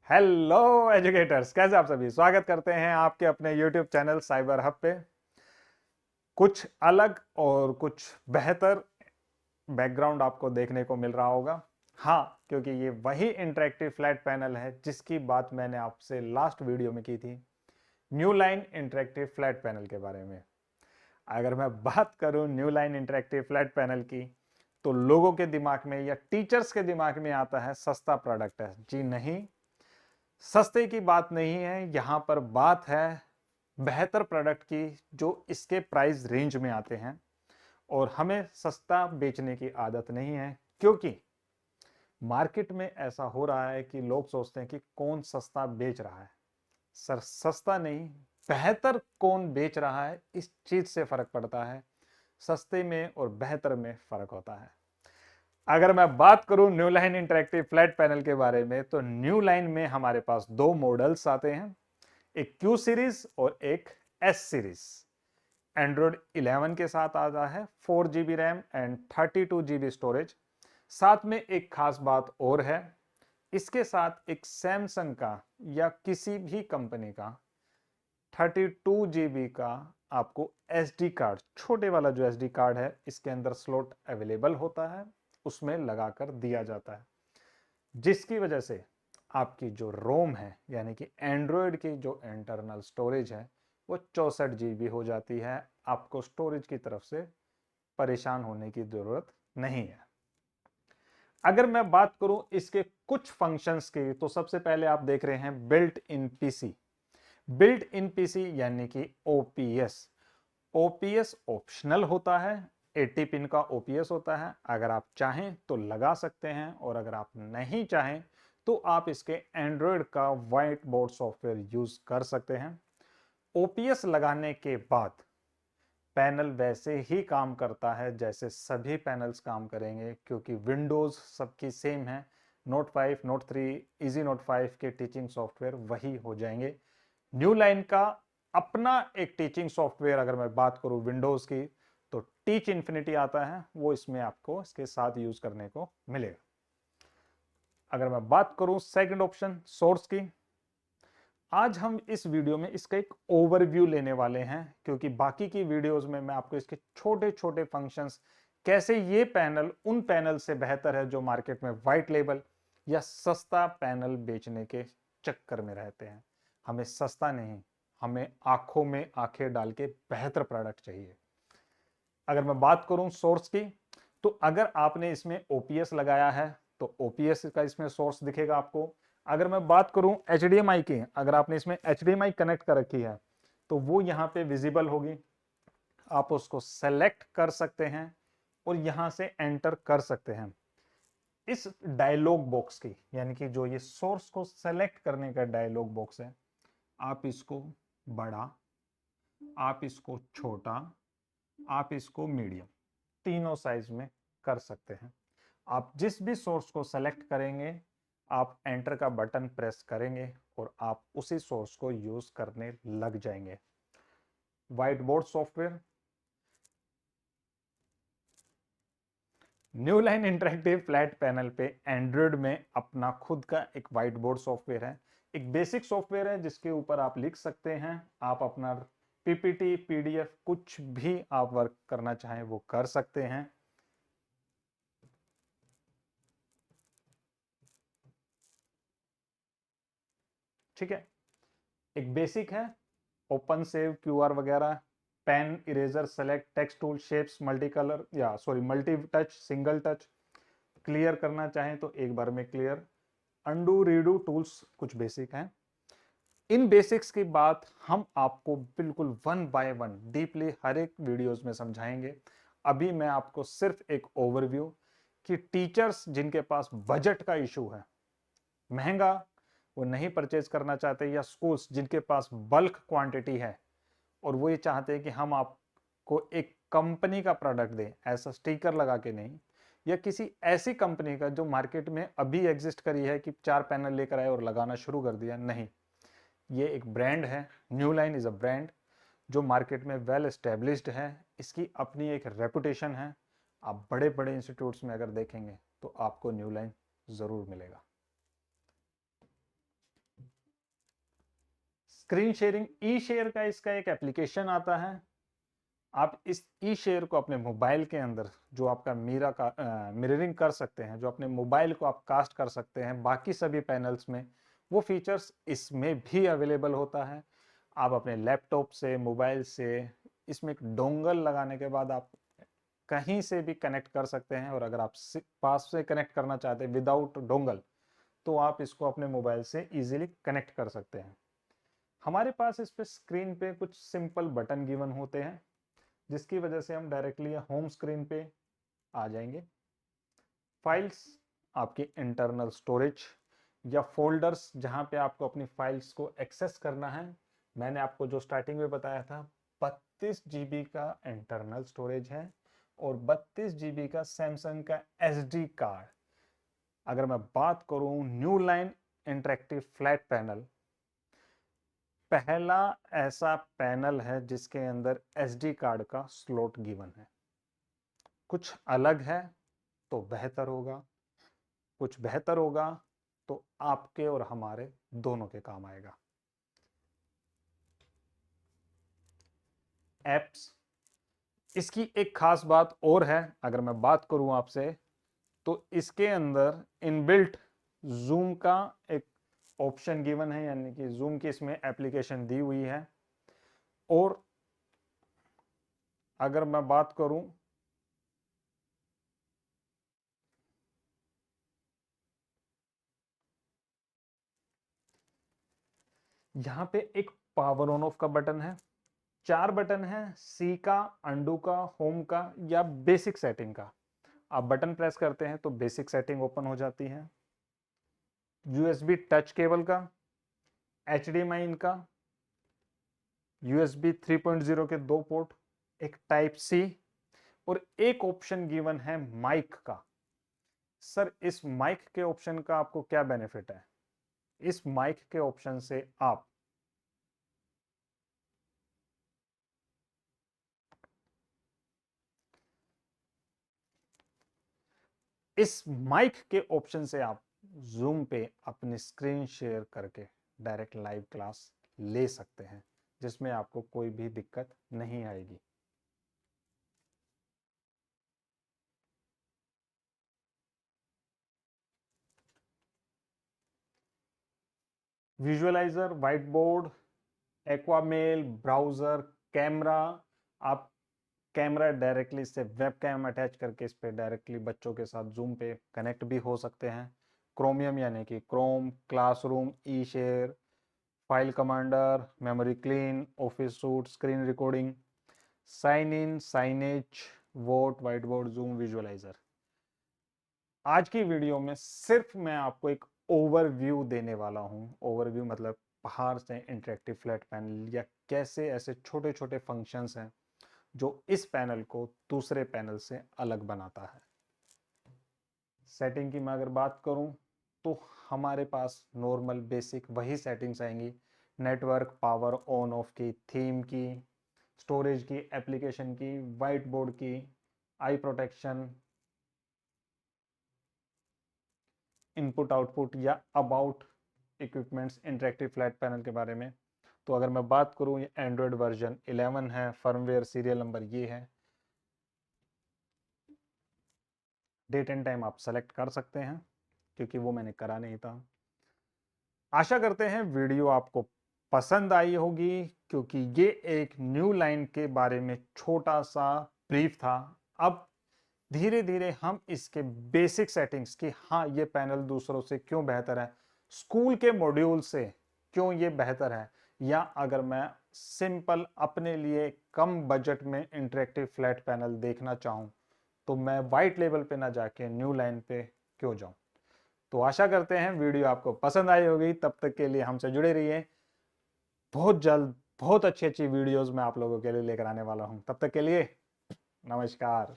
Hello educators, कैसे आप सभी। स्वागत करते हैं आपके अपने यूट्यूब चैनल साइबर हब पे। कुछ अलग और कुछ बेहतर बैकग्राउंड आपको देखने को मिल रहा होगा। हाँ, क्योंकि ये वही इंटरेक्टिव फ्लैट पैनल है जिसकी बात मैंने आपसे लास्ट वीडियो में की थी, new line interactive flat panel के बारे में। अगर मैं बात करूं new line interactive flat panel की, तो लोगों के दिमाग में या टीचर्स के दिमाग में आता है सस्ता प्रोडक्ट है। जी नहीं, सस्ते की बात नहीं है, यहां पर बात है बेहतर प्रोडक्ट की जो इसके प्राइस रेंज में आते हैं। और हमें सस्ता बेचने की आदत नहीं है, क्योंकि मार्केट में ऐसा हो रहा है कि लोग सोचते हैं कि कौन सस्ता बेच रहा है। सर, सस्ता नहीं, बेहतर कौन बेच रहा है, इस चीज से फर्क पड़ता है। सस्ते में और बेहतर में फर्क होता है। अगर मैं बात करूं new line interactive flat panel के बारे में, तो न्यू लाइन में हमारे पास दो मॉडल्स आते हैं, एक क्यू सीरीज और एक एस सीरीज। एंड्रॉइड 11 के साथ आता है, 4 GB RAM and 32 GB storage. साथ में एक खास बात और है, इसके साथ एक सैमसंग का या किसी भी कंपनी का 32 GB का आपको एसडी कार्ड, छोटे वाला जो एसडी कार्ड है, इसके अंदर स्लॉट अवेलेबल होता है, उसमें लगाकर दिया जाता है। जिसकी वजह से आपकी जो रोम है, यानी कि एंड्रॉयड की जो इंटरनल स्टोरेज है, वो 64 GB हो जाती है। आपको स्टोरेज की तरफ से परेशान होने की जरूरत नहीं है। अगर मैं बात करूं इसके कुछ फंक्शंस की, तो सबसे पहले आप देख रहे हैं built in PC. Built in PC यानी कि ओपीएस। ओपीएस ऑप्शनल होता है, 80 पिन का ओपीएस होता है। अगर आप चाहें तो लगा सकते हैं, और अगर आप नहीं चाहें तो आप इसके एंड्रॉयड का व्हाइट बोर्ड सॉफ्टवेयर यूज कर सकते हैं। ओपीएस लगाने के बाद पैनल वैसे ही काम करता है जैसे सभी पैनल्स काम करेंगे, क्योंकि विंडोज सबकी सेम है। नोट 5, नोट 3, इजी नोट 5 के टीचिंग सॉफ्टवेयर वही हो जाएंगे। न्यू लाइन का अपना एक टीचिंग सॉफ्टवेयर, अगर मैं बात करूं विंडोज की, तो टीच इन्फिनिटी आता है, वो इसमें आपको इसके साथ यूज करने को मिलेगा। अगर मैं बात करूं सेकंड ऑप्शन सोर्स की, आज हम इस वीडियो में इसका एक ओवरव्यू लेने वाले हैं, क्योंकि बाकी की वीडियोस में मैं आपको इसके छोटे छोटे फंक्शंस, कैसे ये पैनल उन पैनल से बेहतर है जो मार्केट में व्हाइट लेबल या सस्ता पैनल बेचने के चक्कर में रहते हैं। हमें सस्ता नहीं, हमें आंखों में आंखें डाल के बेहतर प्रोडक्ट चाहिए। अगर मैं बात करूं सोर्स की, तो अगर आपने इसमें ओपीएस लगाया है तो ओपीएस का इसमें सोर्स दिखेगा आपको। अगर मैं बात करूं एचडीएमआई की, अगर आपने इसमें एचडीएमआई कनेक्ट कर रखी है तो वो यहां पे विजिबल होगी। आप उसको सेलेक्ट कर सकते हैं और यहां से एंटर कर सकते हैं। इस डायलॉग बॉक्स की, यानी कि जो ये सोर्स को सेलेक्ट करने का डायलॉग बॉक्स है, आप इसको बड़ा, आप इसको छोटा, आप इसको मीडियम, तीनों साइज में कर सकते हैं। आप जिस भी सोर्स को सेलेक्ट करेंगे, आप एंटर का बटन प्रेस करेंगे और आप उसी सोर्स को यूज करने लग जाएंगे। White board software, new line interactive flat panel पे एंड्रॉयड में अपना खुद का एक व्हाइट बोर्ड सॉफ्टवेयर है। एक बेसिक सॉफ्टवेयर है जिसके ऊपर आप लिख सकते हैं, आप अपना पीपीटी पीडीएफ कुछ भी आप वर्क करना चाहें वो कर सकते हैं। ठीक है, एक बेसिक है, ओपन सेव क्यूआर वगैरह, pen eraser select text tool shapes multi colour या sorry multi touch single touch, clear करना चाहें तो एक बार में क्लियर, अंडू रीडू टूल्स कुछ बेसिक हैं। इन बेसिक्स की बात हम आपको बिल्कुल वन बाय वन डीपली हर एक वीडियोस में समझाएंगे। अभी मैं आपको सिर्फ एक ओवरव्यू, कि टीचर्स जिनके पास बजट का इशू है, महंगा वो नहीं परचेज करना चाहते, या स्कूल्स जिनके पास बल्क क्वांटिटी है और वो ये चाहते हैं कि हम आपको एक कंपनी का प्रोडक्ट दें, ऐसा स्टिकर लगा के नहीं, या किसी ऐसी कंपनी का जो मार्केट में अभी एग्जिस्ट करी है कि 4 पैनल लेकर आए और लगाना शुरू कर दिया, नहीं। ये एक ब्रांड है, new line is a brand जो मार्केट में वेल एस्टेब्लिश्ड है, इसकी अपनी एक रेपुटेशन है। आप बड़े बड़े इंस्टीट्यूट्स में अगर देखेंगे तो आपको न्यू लाइन जरूर मिलेगा। स्क्रीन शेयरिंग, ई शेयर का इसका एक एप्लीकेशन आता है। आप इस ई शेयर को अपने मोबाइल के अंदर, जो आपका मिररिंग कर सकते हैं, जो अपने मोबाइल को आप कास्ट कर सकते हैं बाकी सभी पैनल्स में, वो फीचर्स इसमें भी अवेलेबल होता है। आप अपने लैपटॉप से, मोबाइल से इसमें एक डोंगल लगाने के बाद आप कहीं से भी कनेक्ट कर सकते हैं। और अगर आप पास से कनेक्ट करना चाहते हैं विदाउट डोंगल, तो आप इसको अपने मोबाइल से इजीली कनेक्ट कर सकते हैं। हमारे पास इस पे स्क्रीन पे कुछ सिंपल बटन गिवन होते हैं, जिसकी वजह से हम डायरेक्टली होम स्क्रीन पे आ जाएंगे। फाइल्स, आपकी इंटरनल स्टोरेज या फोल्डर्स जहां पे आपको अपनी फाइल्स को एक्सेस करना है। मैंने आपको जो स्टार्टिंग में बताया था, 32 GB का इंटरनल स्टोरेज है और 32 GB का सैमसंग का SD कार्ड। अगर मैं बात करूं new line interactive flat panel, पहला ऐसा पैनल है जिसके अंदर SD कार्ड का स्लॉट गिवन है। कुछ अलग है तो बेहतर होगा, कुछ बेहतर होगा तो आपके और हमारे दोनों के काम आएगा। एप्स, इसकी एक खास बात और है, अगर मैं बात करूं आपसे, तो इसके अंदर इनबिल्ट जूम का एक ऑप्शन गिवन है, यानी कि जूम की इसमें एप्लीकेशन दी हुई है। और अगर मैं बात करूं, यहां पे एक पावर ऑन ऑफ का बटन है, 4 बटन है, सी का, अंडू का, होम का या बेसिक सेटिंग का। आप बटन प्रेस करते हैं तो बेसिक सेटिंग ओपन हो जाती है। यूएसबी टच केबल का, HDMI इनका, USB 3.0 के 2 पोर्ट, एक टाइप सी और एक ऑप्शन गिवन है माइक का। सर, इस माइक के ऑप्शन का आपको क्या बेनिफिट है? इस माइक के ऑप्शन से आप इस माइक के ऑप्शन से आप जूम पे अपनी स्क्रीन शेयर करके डायरेक्ट लाइव क्लास ले सकते हैं, जिसमें आपको कोई भी दिक्कत नहीं आएगी। विजुअलाइजर, व्हाइट बोर्ड, एक्वामेल, ब्राउजर, कैमरा, आप कैमरा डायरेक्टली से वेब कैम अटैच करके इस पे डायरेक्टली बच्चों के साथ जूम पे कनेक्ट भी हो सकते हैं। क्रोमियम यानी कि Chrome, classroom, e share, file commander, memory clean, office suite, screen recording, sign in, signage, vote, white board, Zoom, visualiser. आज की वीडियो में सिर्फ मैं आपको एक ओवरव्यू देने वाला हूं। ओवरव्यू मतलब बाहर से इंटरेक्टिव फ्लैट पैनल या कैसे ऐसे छोटे छोटे फंक्शंस हैं जो इस पैनल को दूसरे पैनल से अलग बनाता है। सेटिंग की मैं अगर बात करूं तो हमारे पास नॉर्मल बेसिक वही सेटिंग्स आएंगी। नेटवर्क, पावर ऑन ऑफ की, थीम की, स्टोरेज की, एप्लीकेशन की, व्हाइट बोर्ड की, आई प्रोटेक्शन, इनपुट आउटपुट या about equipments interactive flat panel के बारे में। तो अगर मैं बात करूं, ये एंड्रॉयड वर्जन 11 है, फर्मवेयर सीरियल नंबर ये है। डेट एंड टाइम आप सेलेक्ट कर सकते हैं, क्योंकि वो मैंने करा नहीं था। आशा करते हैं वीडियो आपको पसंद आई होगी, क्योंकि ये एक न्यू लाइन के बारे में छोटा सा ब्रीफ था। अब धीरे धीरे हम इसके बेसिक सेटिंग्स की, हाँ ये पैनल दूसरों से क्यों बेहतर है, स्कूल के मॉड्यूल से क्यों ये बेहतर है, या अगर मैं सिंपल अपने लिए कम बजट में इंटरेक्टिव फ्लैट पैनल देखना चाहूं तो मैं वाइट लेवल पे ना जाके न्यू लाइन पे क्यों जाऊं। तो आशा करते हैं वीडियो आपको पसंद आई होगी। तब तक के लिए हमसे जुड़े रहिए। बहुत जल्द बहुत अच्छी अच्छी वीडियोस मैं आप लोगों के लिए लेकर आने वाला हूं। तब तक के लिए नमस्कार।